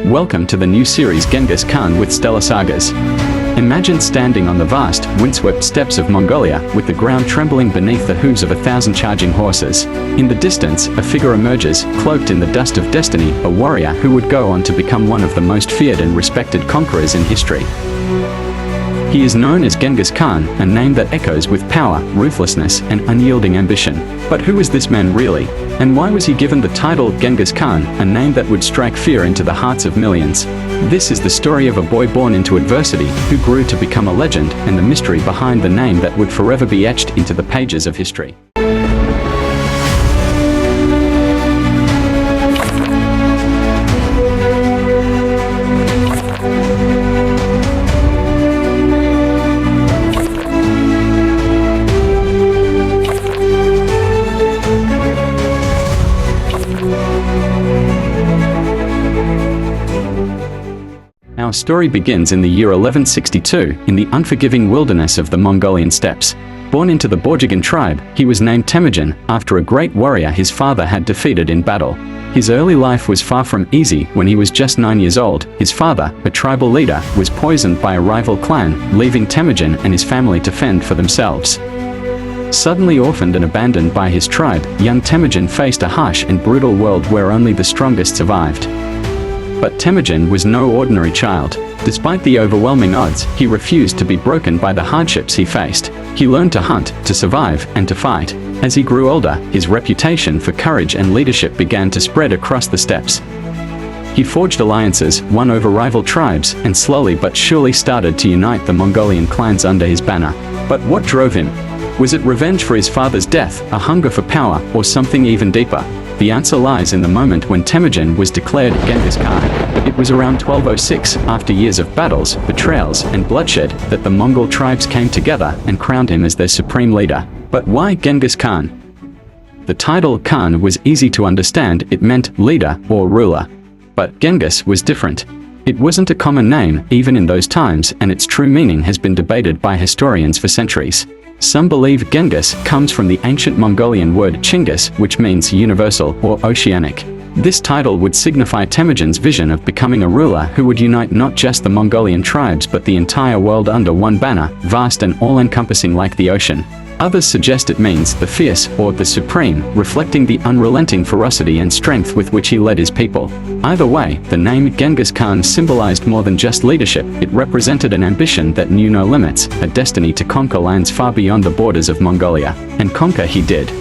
Welcome to the new series Genghis Khan with Stellar Sagas. Imagine standing on the vast, windswept steppes of Mongolia, with the ground trembling beneath the hooves of 1,000 charging horses. In the distance, a figure emerges, cloaked in the dust of destiny, a warrior who would go on to become one of the most feared and respected conquerors in history. He is known as Genghis Khan, a name that echoes with power, ruthlessness, and unyielding ambition. But who is this man really? And why was he given the title Genghis Khan, a name that would strike fear into the hearts of millions? This is the story of a boy born into adversity, who grew to become a legend, and the mystery behind the name that would forever be etched into the pages of history. Our story begins in the year 1162, in the unforgiving wilderness of the Mongolian steppes. Born into the Borjigin tribe, he was named Temujin, after a great warrior his father had defeated in battle. His early life was far from easy. When he was just 9 years old, his father, a tribal leader, was poisoned by a rival clan, leaving Temujin and his family to fend for themselves. Suddenly orphaned and abandoned by his tribe, young Temujin faced a harsh and brutal world where only the strongest survived. But Temujin was no ordinary child. Despite the overwhelming odds, he refused to be broken by the hardships he faced. He learned to hunt, to survive, and to fight. As he grew older, his reputation for courage and leadership began to spread across the steppes. He forged alliances, won over rival tribes, and slowly but surely started to unite the Mongolian clans under his banner. But what drove him? Was it revenge for his father's death, a hunger for power, or something even deeper? The answer lies in the moment when Temujin was declared Genghis Khan. It was around 1206, after years of battles, betrayals, and bloodshed, that the Mongol tribes came together and crowned him as their supreme leader. But why Genghis Khan? The title Khan was easy to understand. It meant leader or ruler. But Genghis was different. It wasn't a common name, even in those times, and its true meaning has been debated by historians for centuries. Some believe Ghengis comes from the ancient Mongolian word Chinggis, which means universal or oceanic. This title would signify Temujin's vision of becoming a ruler who would unite not just the Mongolian tribes but the entire world under one banner, vast and all-encompassing like the ocean. Others suggest it means the fierce or the supreme, reflecting the unrelenting ferocity and strength with which he led his people. Either way, the name Genghis Khan symbolized more than just leadership. It represented an ambition that knew no limits, a destiny to conquer lands far beyond the borders of Mongolia. And conquer he did.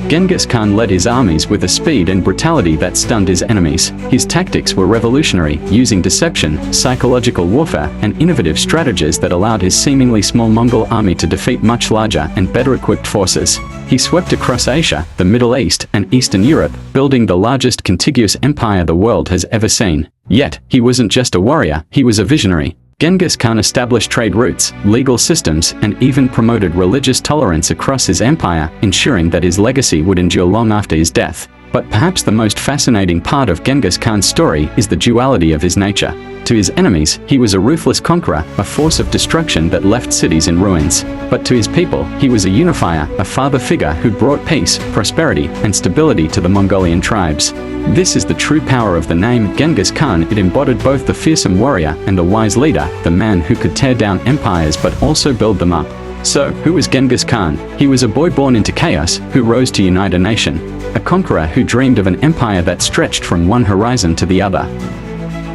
Genghis Khan led his armies with a speed and brutality that stunned his enemies. His tactics were revolutionary, using deception, psychological warfare, and innovative strategies that allowed his seemingly small Mongol army to defeat much larger and better-equipped forces. He swept across Asia, the Middle East, and Eastern Europe, building the largest contiguous empire the world has ever seen. Yet, he wasn't just a warrior, he was a visionary. Genghis Khan established trade routes, legal systems, and even promoted religious tolerance across his empire, ensuring that his legacy would endure long after his death. But perhaps the most fascinating part of Genghis Khan's story is the duality of his nature. To his enemies, he was a ruthless conqueror, a force of destruction that left cities in ruins. But to his people, he was a unifier, a father figure who brought peace, prosperity, and stability to the Mongolian tribes. This is the true power of the name Genghis Khan. It embodied both the fearsome warrior and the wise leader, the man who could tear down empires but also build them up. So, who was Genghis Khan? He was a boy born into chaos, who rose to unite a nation. A conqueror who dreamed of an empire that stretched from one horizon to the other.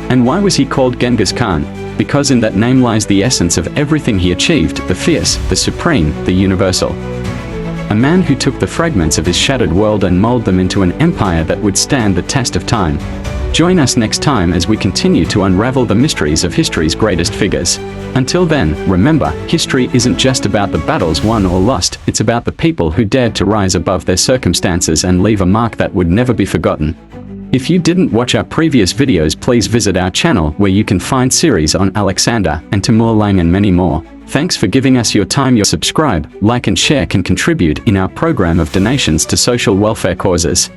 And why was he called Genghis Khan? Because in that name lies the essence of everything he achieved, the fierce, the supreme, the universal. A man who took the fragments of his shattered world and molded them into an empire that would stand the test of time. Join us next time as we continue to unravel the mysteries of history's greatest figures. Until then, remember, history isn't just about the battles won or lost, it's about the people who dared to rise above their circumstances and leave a mark that would never be forgotten. If you didn't watch our previous videos, please visit our channel where you can find series on Alexander and Timur Lang and many more. Thanks for giving us your time. Your subscribe, like and share can contribute in our program of donations to social welfare causes.